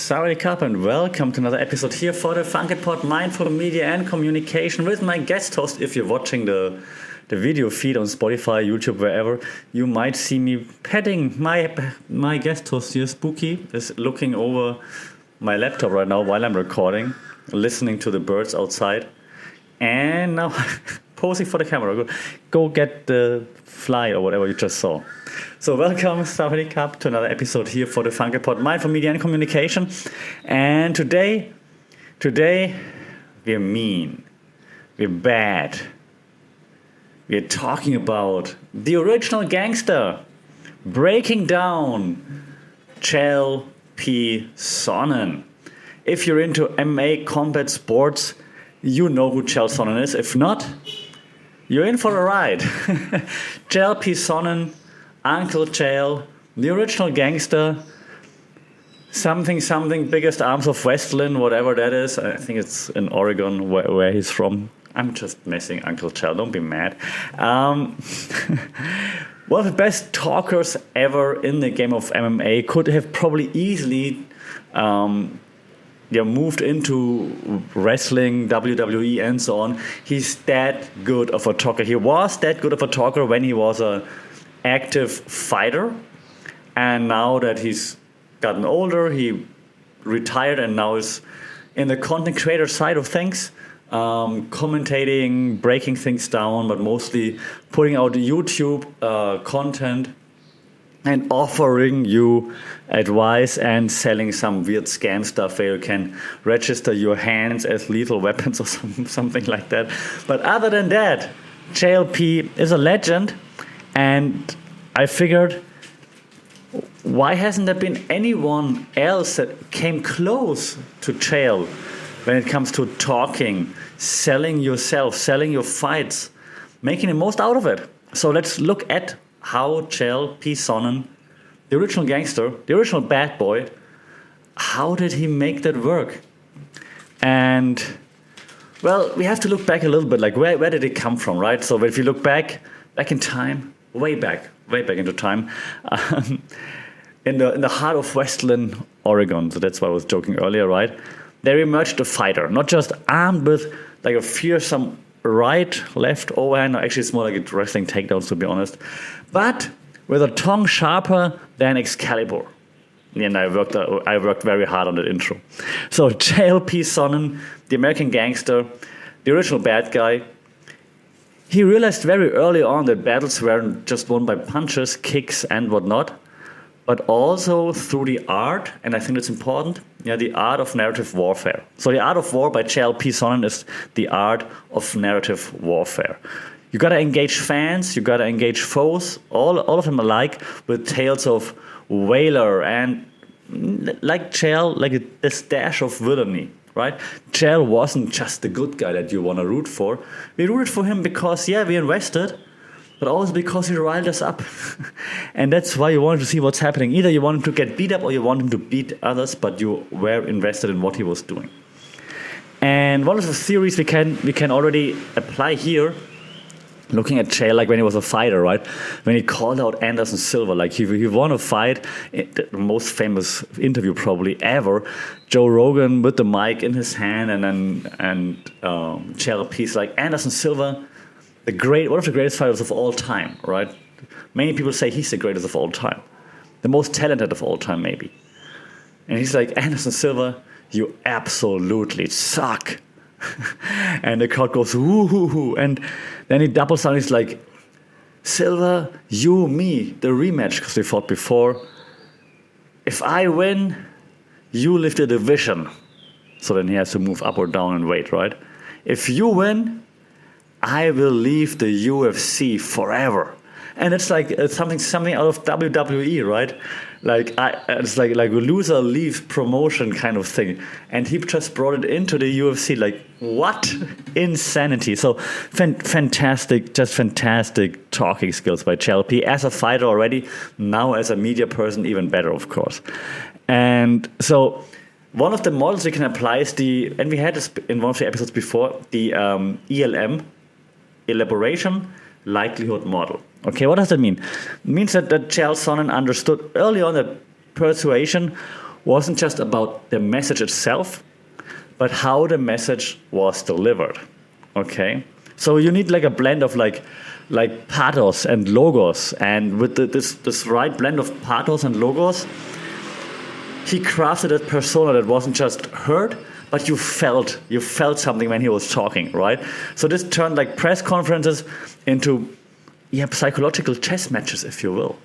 Saudi Cup and welcome to another episode here for the Funky Pod Mindful Media and Communication with my guest host. If you're watching the video feed on Spotify, YouTube, wherever, you might see me petting my guest host here. Spooky is looking over my laptop right now while I'm recording, listening to the birds outside, and now posing for the camera. Go get the fly or whatever you just saw. So welcome, Saudi Cup, to another episode here for the Funky Pod Mindful Media and Communication. And today we're mean, we're bad. We're talking about the original Gangster, breaking down Chael P. Sonnen. If you're into MMA combat sports, you know who Chael Sonnen is. If not, you're in for a ride. Chael P. Sonnen, Uncle Chael, the original Gangster, something, biggest arms of Westland, whatever that is. I think it's in Oregon, where he's from. I'm just messing Uncle Chael, don't be mad. One of the best talkers ever in the game of MMA, could have probably easily moved into wrestling, WWE, and so on. He's that good of a talker. He was that good of a talker when he was a active fighter, and now that he's gotten older, he retired and now is in the content creator side of things, commentating, breaking things down, but mostly putting out YouTube content and offering you advice and selling some weird scam stuff where you can register your hands as lethal weapons or something like that. But other than that, Chael P is a legend. And I figured, why hasn't there been anyone else that came close to Chael when it comes to talking, selling yourself, selling your fights, making the most out of it? So let's look at how Chael P. Sonnen, the original Gangster, the original bad boy, how did he make that work? And, well, we have to look back a little bit, like where did it come from, right? So if you look back in time, way back into time, in the heart of Westland, Oregon. So that's why I was joking earlier, right? There emerged a fighter, not just armed with like a fearsome right, left overhand. No, actually, it's more like a wrestling takedowns, to be honest. But with a tongue sharper than Excalibur. And I worked very hard on that intro. So Chael P. Sonnen, the American Gangster, the original bad guy. He realized very early on that battles weren't just won by punches, kicks, and whatnot, but also through the art, and I think it's important, the art of narrative warfare. So the art of war by Chael P. Sonnen is the art of narrative warfare. You gotta engage fans, you gotta engage foes, all of them alike, with tales of valor and, like Chael, like a stash of villainy. Right? Chael wasn't just the good guy that you want to root for. We rooted for him because, we invested, but also because he riled us up. And that's why you wanted to see what's happening. Either you want him to get beat up or you want him to beat others, but you were invested in what he was doing. And one of the theories we can already apply here, looking at Chael, like when he was a fighter, right? When he called out Anderson Silva, like he won a fight, the most famous interview probably ever. Joe Rogan with the mic in his hand, and Chael P's like, Anderson Silva, one of the greatest fighters of all time, right? Many people say he's the greatest of all time, the most talented of all time, maybe. And he's like, Anderson Silva, you absolutely suck. And the crowd goes, whoo, hoo, hoo. And then he doubles down. He's like, Silva, you, me, the rematch, because we fought before. If I win, you lift the division. So then he has to move up or down in weight, right? If you win, I will leave the UFC forever. And it's like something out of WWE, right? It's like a loser leaves promotion kind of thing. And he just brought it into the UFC. Like, what? Insanity. So fantastic talking skills by Chael P. As a fighter already, now as a media person, even better, of course. And so one of the models we can apply is and we had this in one of the episodes before, the ELM, Elaboration, likelihood model. Okay, what does that mean? It means that Chael Sonnen understood early on that persuasion wasn't just about the message itself, but how the message was delivered. Okay, so you need like a blend of like pathos and logos, and with this right blend of pathos and logos, he crafted a persona that wasn't just heard, but you felt something when he was talking, right? So this turned like press conferences into psychological chess matches, if you will.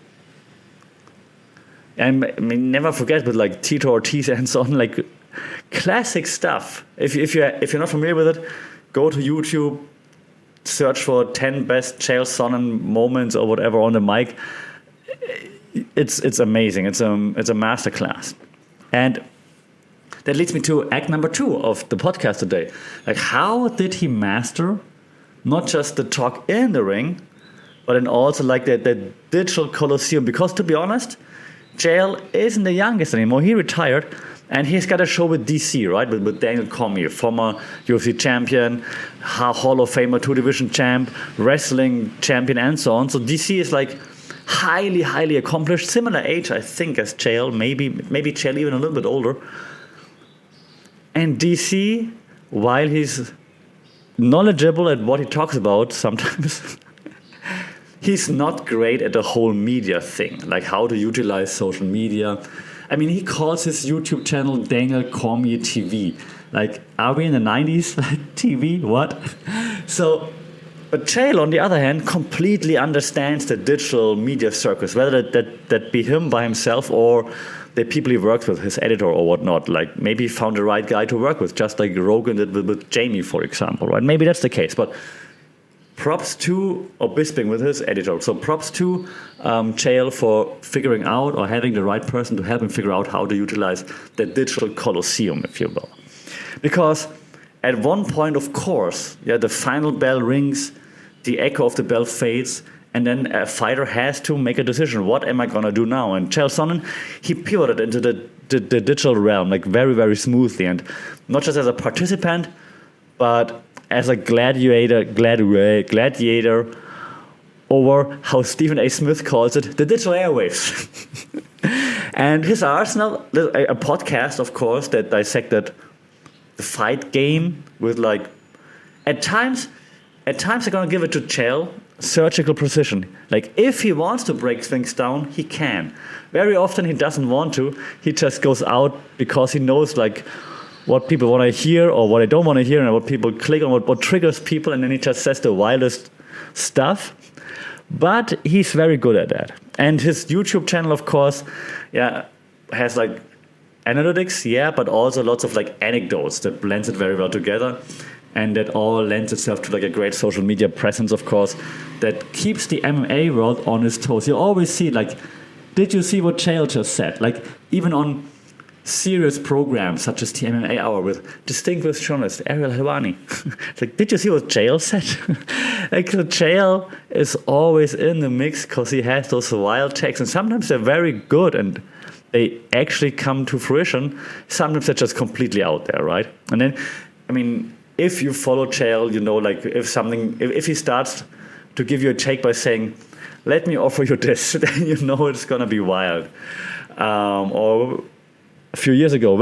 And I mean, never forget with like Tito Ortiz and so on, like classic stuff. If you're not familiar with it, go to YouTube, search for 10 best Chael Sonnen moments or whatever on the mic. It's amazing. It's a masterclass. And that leads me to act number 2 of the podcast today. Like, how did he master not just the talk in the ring, but then also like the digital coliseum? Because to be honest, Chael isn't the youngest anymore. He retired, and he's got a show with DC, right? With Daniel Cormier, former UFC champion, Hall of Famer, 2-division champ, wrestling champion, and so on. So DC is like highly, highly accomplished, similar age, I think, as Chael, maybe Chael even a little bit older. And DC, while he's knowledgeable at what he talks about sometimes, he's not great at the whole media thing, like how to utilize social media. I mean, he calls his YouTube channel Daniel Cormier TV. Like, are we in the 90s? Like, TV? What? So, but Chael, on the other hand, completely understands the digital media circus, whether that be him by himself or the people he works with, his editor or whatnot. Like, maybe he found the right guy to work with, just like Rogan did with Jamie, for example, right? Maybe that's the case, but props to Bisping with his editor. So props to Chael for figuring out or having the right person to help him figure out how to utilize the digital coliseum, if you will. Because at one point, of course, the final bell rings, the echo of the bell fades, and then a fighter has to make a decision. What am I going to do now? And Chael Sonnen, he pivoted into the digital realm like very, very smoothly. And not just as a participant, but as a gladiator over, how Stephen A. Smith calls it, the digital airwaves. And his Arsenal, a podcast, of course, that dissected the fight game with like, at times I'm going to give it to Chael, surgical precision. Like, if he wants to break things down, he can. Very often he doesn't want to. He just goes out because he knows like what people want to hear or what they don't want to hear and what people click on, what triggers people, and then he just says the wildest stuff. But he's very good at that. And his YouTube channel, of course, has like analytics, but also lots of like anecdotes that blends it very well together. And that all lends itself to like a great social media presence, of course, that keeps the MMA world on its toes. You always see like, did you see what Chael just said? Like, even on serious programs such as the MMA Hour with distinguished journalist Ariel Helwani. Like, did you see what Chael said? Like, so Chael is always in the mix because he has those wild takes, and sometimes they're very good and they actually come to fruition. Sometimes they're just completely out there, right? And then, I mean, if you follow Chael, you know, like if he starts to give you a take by saying, "Let me offer you this," then you know it's gonna be wild. Or a few years ago,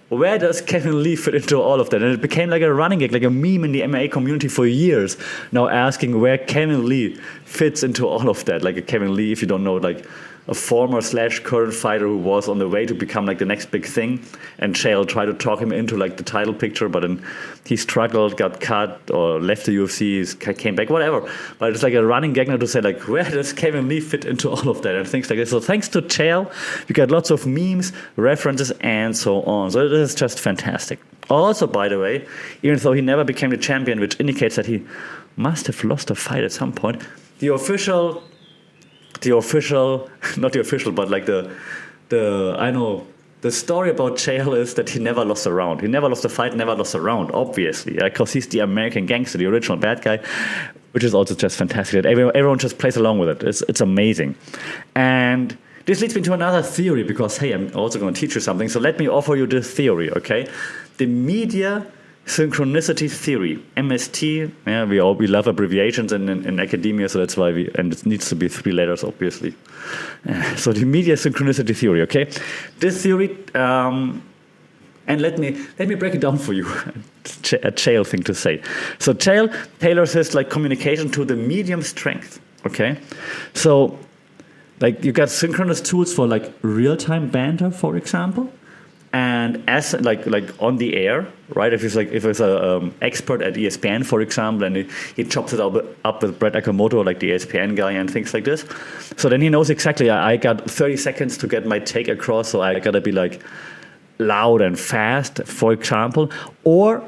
where does Kevin Lee fit into all of that? And it became like a running gag, like a meme in the MMA community for years. Now asking where Kevin Lee fits into all of that. Like a Kevin Lee, if you don't know, like a former / current fighter who was on the way to become like the next big thing, and Chael tried to talk him into like the title picture, but then he struggled, got cut, or left the UFC, came back, whatever. But it's like a running gag now to say like, where does Kevin Lee fit into all of that and things like this. So thanks to Chael, we got lots of memes, references, and so on. So it is just fantastic. Also, by the way, even though he never became the champion, which indicates that he must have lost a fight at some point, the official, not the official, but like the story about Chael is that he never lost a round. He never lost a fight, never lost a round, obviously, because he's the American gangster, the original bad guy, which is also just fantastic. Everyone just plays along with it. It's amazing. And this leads me to another theory, because, hey, I'm also going to teach you something. So let me offer you this theory, okay? The media synchronicity theory, MST. Yeah, we love abbreviations in academia, so that's why and it needs to be 3 letters, obviously. So the media synchronicity theory. Okay, this theory. And let me break it down for you. It's a Chael thing to say. So Chael tailors his like communication to the medium strength. Okay, so like you got synchronous tools for like real-time banter, for example, and as like on the air, right? If it's a expert at ESPN, for example, and he chops it up with Brett Akamoto, like the ESPN guy, and things like this. So then he knows exactly. I got 30 seconds to get my take across, so I gotta be like loud and fast, for example, or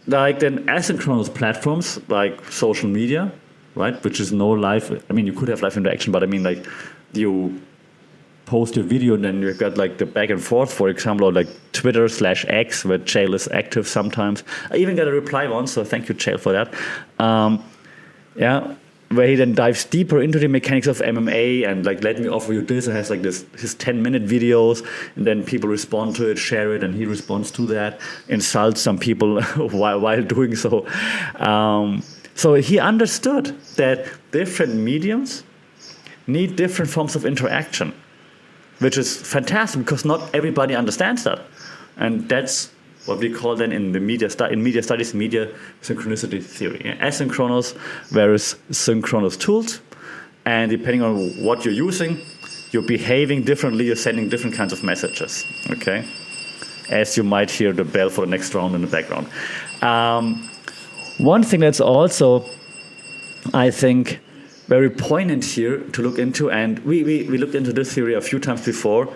like then asynchronous platforms like social media, right? Which is no live. I mean, you could have live interaction, but I mean, like you post your video and then you've got like the back and forth, for example, or like Twitter/X, where Chael is active sometimes. I even got a reply once, so thank you, Chael, for that. Where he then dives deeper into the mechanics of MMA and like, let me offer you this. It has like his 10-minute videos, and then people respond to it, share it, and he responds to that, insults some people while doing so. So he understood that different mediums need different forms of interaction, which is fantastic because not everybody understands that, and that's what we call then in media studies, media synchronicity theory. Asynchronous versus synchronous tools, and depending on what you're using, you're behaving differently, you're sending different kinds of messages, okay? As you might hear the bell for the next round in the background. One thing that's also, I think, very poignant here to look into, and we looked into this theory a few times before,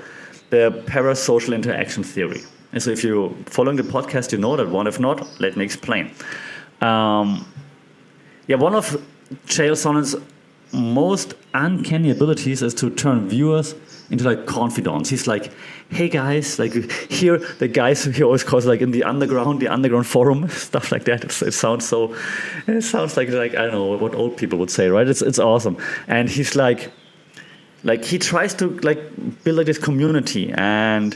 the parasocial interaction theory. And so if you're following the podcast, you know that one. If not, let me explain. One of Chael Sonnen's most uncanny abilities is to turn viewers into like confidants. He's like, hey guys, like here the guys he always calls like in the underground forum, stuff like that. It sounds like I don't know what old people would say, right? It's awesome. And he's like he tries to like build like this community, and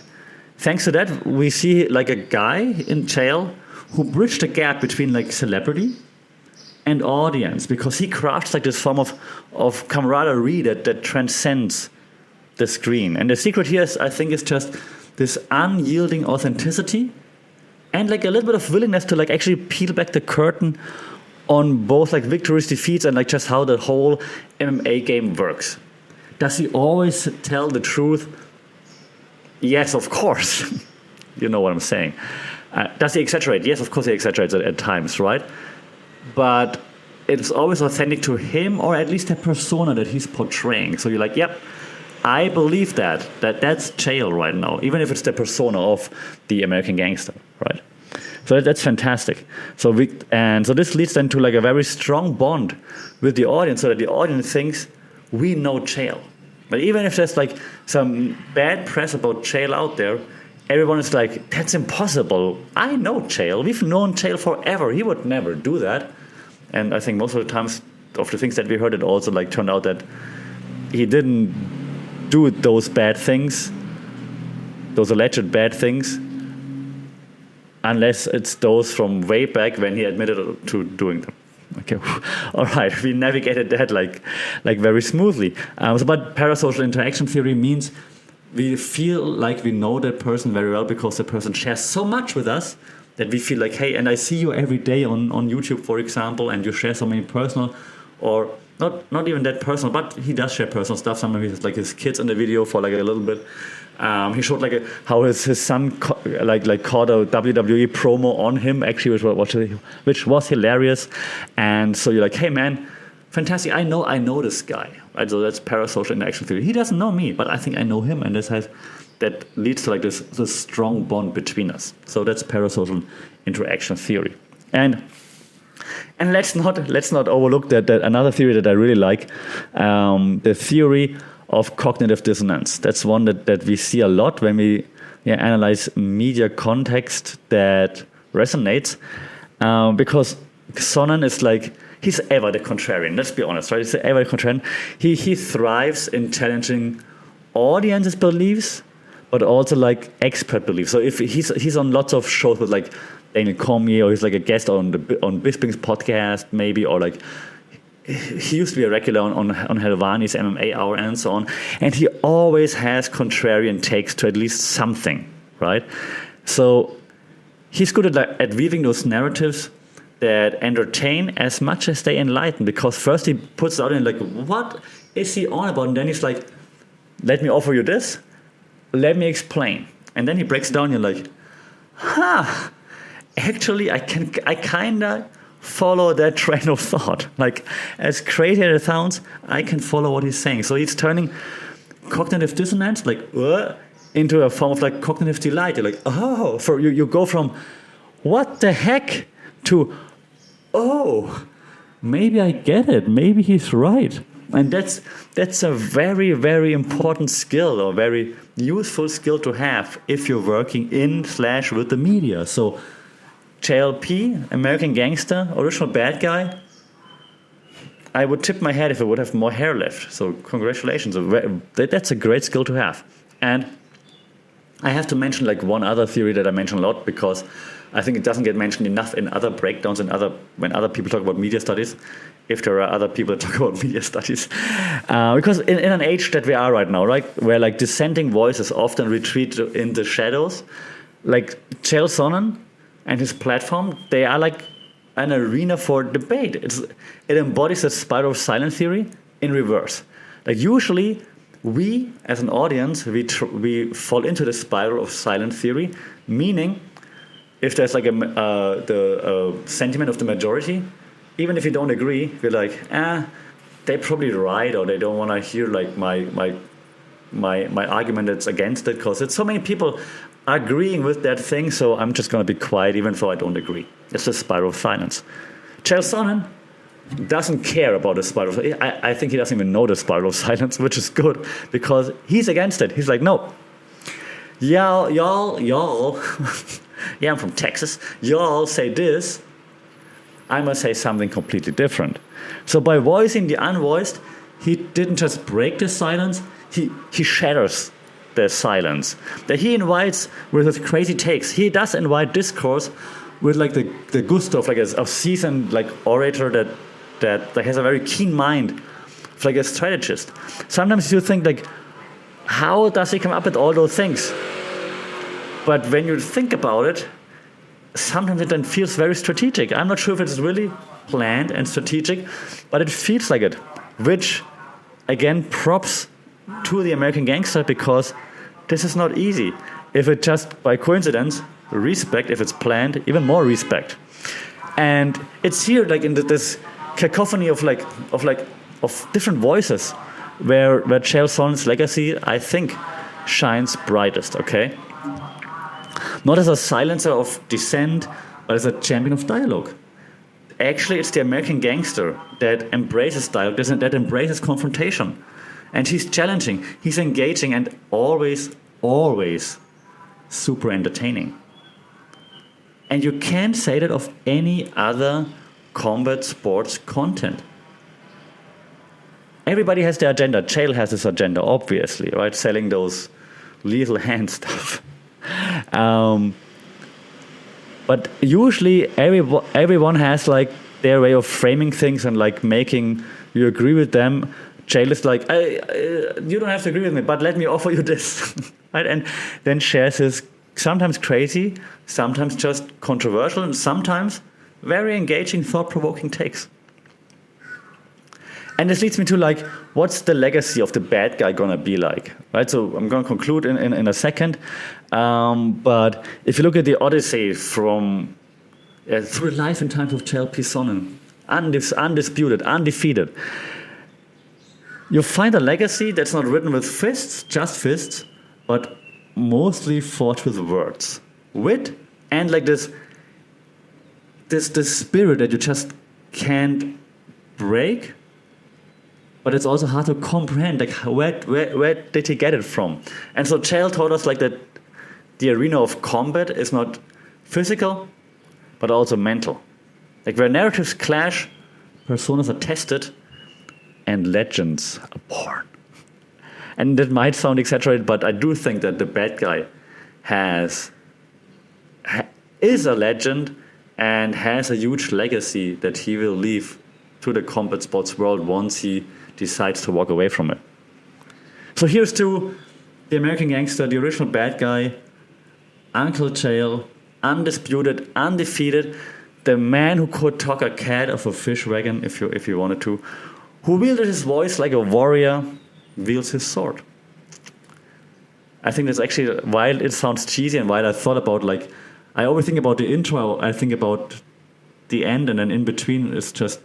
thanks to that, we see like a guy in Chael who bridged the gap between like celebrity and audience, because he crafts like this form of camaraderie that transcends the screen. And the secret here is, I think, is just this unyielding authenticity and like a little bit of willingness to like actually peel back the curtain on both like victories, defeats, and like just how the whole MMA game works. Does he always tell the truth? Yes, of course. You know what I'm saying. Does he exaggerate? Yes, of course he exaggerates at times, right? But it's always authentic to him, or at least the persona that he's portraying. So you're like, yep, I believe that's Chael right now, even if it's the persona of the American Gangster, right? So that's fantastic. So this leads then to like a very strong bond with the audience, so that the audience thinks we know Chael. But even if there's like some bad press about Chael out there, everyone is like, that's impossible. I know Chael. We've known Chael forever. He would never do that. And I think most of the times of the things that we heard, it also like turned out that he didn't do those bad things, those alleged bad things, unless it's those from way back when he admitted to doing them. Okay, all right. We navigated that like very smoothly. But parasocial interaction theory means we feel like we know that person very well because the person shares so much with us that we feel like, hey, and I see you every day on YouTube, for example, and you share so many personal, or not even that personal, but he does share personal stuff. Sometimes he has like his kids in the video for like a little bit. He showed like how his son caught a WWE promo on him, actually, which was hilarious. And so you're like, hey man, fantastic! I know this guy. Right? So that's parasocial interaction theory. He doesn't know me, but I think I know him, and that leads to like this strong bond between us. So that's parasocial interaction theory. And let's not overlook that another theory that I really like, the theory of cognitive dissonance. That's one that we see a lot when we analyze media context that resonates, because Sonnen is like, he's ever the contrarian. Let's be honest, right? He's ever the contrarian. He thrives in challenging audience's beliefs, but also like expert beliefs. So if he's on lots of shows with like Daniel Cormier, or he's like a guest on Bisping's podcast, maybe, or like he used to be a regular on Helvani's MMA Hour and so on. And he always has contrarian takes to at least something, right? So he's good at weaving those narratives that entertain as much as they enlighten, because first he puts it out and like, what is he on about? And then he's like, let me offer you this, let me explain. And then he breaks it down and you're like, actually I kind of follow that train of thought. Like, as crazy as it sounds, I can follow what he's saying. So he's turning cognitive dissonance, like, into a form of like cognitive delight. You're like, oh, for you go from what the heck to, oh, maybe I get it, maybe he's right. And that's a very, very important skill, or very useful skill to have if you're working in/with the media. So Chael P, American Gangster, original bad guy, I would tip my head if I would have more hair left. So congratulations. That's a great skill to have. And I have to mention like one other theory that I mention a lot, because I think it doesn't get mentioned enough in other breakdowns and when other people talk about media studies, if there are other people that talk about media studies. Because in an age that we are right now, right, where like dissenting voices often retreat in the shadows, like Chael Sonnen and his platform, they are like an arena for debate. It embodies the spiral of silence theory in reverse. Like usually we as an audience, we fall into the spiral of silence theory, meaning if there's like the sentiment of the majority, even if you don't agree, you're like, they're probably right, or they don't want to hear like my argument that's against it, because it's so many people agreeing with that thing, so I'm just going to be quiet even though I don't agree. It's a spiral of silence. Chael Sonnen doesn't care about the spiral. I think he doesn't even know the spiral of silence, which is good, because he's against it. He's like, no, y'all, yeah, I'm from Texas, y'all say this, I must say something completely different. So by voicing the unvoiced, he didn't just break the silence, he shatters the silence. That he invites with his crazy takes. He does invite discourse with like the gusto of like a seasoned like orator that has a very keen mind, like a strategist. Sometimes you think like, how does he come up with all those things? But when you think about it, sometimes it then feels very strategic. I'm not sure if it's really planned and strategic, but it feels like it. Which, again, props to the American Gangster, because this is not easy. If it just by coincidence, respect. If it's planned, even more respect. And it's here, like in this cacophony of different voices, where Chael Sonnen's legacy, I think, shines brightest. Okay. Not as a silencer of dissent, but as a champion of dialogue. Actually, it's the American Gangster that embraces dialogue, that embraces confrontation. And he's challenging, he's engaging, and always, always super entertaining. And you can't say that of any other combat sports content. Everybody has their agenda. Chael has his agenda, obviously, right? Selling those lethal hand stuff. But usually everyone has like their way of framing things and like making you agree with them. Chael is like, you don't have to agree with me, but let me offer you this. Right? And then shares his sometimes crazy, sometimes just controversial, and sometimes very engaging, thought-provoking takes. And this leads me to like, what's the legacy of the bad guy gonna be like, right? So I'm gonna conclude in a second. But if you look at the Odyssey from through life and times of Chael P. Sonnen, undisputed, undefeated, you find a legacy that's not written with fists, just fists, but mostly fought with words, wit, and like this spirit that you just can't break. But it's also hard to comprehend, like where did he get it from? And so Chael taught us like that the arena of combat is not physical, but also mental. Like where narratives clash, personas are tested, and legends are born. And that might sound exaggerated, but I do think that the bad guy has is a legend and has a huge legacy that he will leave to the combat sports world once he decides to walk away from it. So here's to the American Gangster, the original bad guy, Uncle Chael, undisputed, undefeated, the man who could talk a cat off a fish wagon if you wanted to, who wielded his voice like a warrior wields his sword. I think that's actually, while it sounds cheesy and while I thought about, like, I always think about the intro, I think about the end, and then in between is just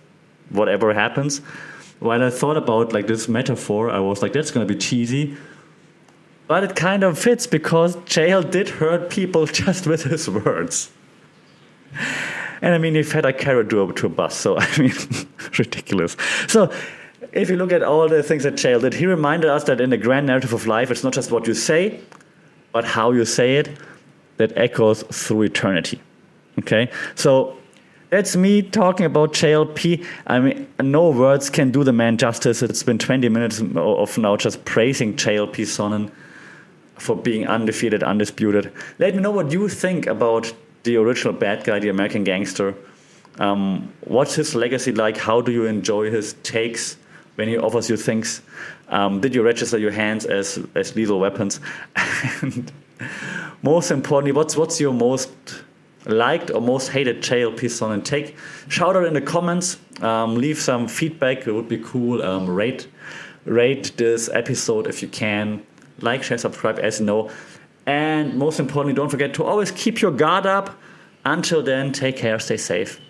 whatever happens. While I thought about like this metaphor, I was like, that's going to be cheesy. But it kind of fits because Chael did hurt people just with his words. And I mean, he fed a carrot to a bus, so I mean, ridiculous. So if you look at all the things that Chael did, he reminded us that in the grand narrative of life, it's not just what you say, but how you say it that echoes through eternity. Okay? So that's me talking about Chael P. I mean, no words can do the man justice. It's been 20 minutes of now just praising Chael P. Sonnen for being undefeated, undisputed. Let me know what you think about the original bad guy, the American Gangster. What's his legacy like? How do you enjoy his takes when he offers you things? Did you register your hands as lethal weapons? And most importantly, what's your most liked or most hated Chael P. Sonnen take? Shout out in the comments. Leave some feedback. It would be cool. Rate this episode if you can. Like, share, subscribe, as you know. And most importantly, don't forget to always keep your guard up. Until then, take care, stay safe.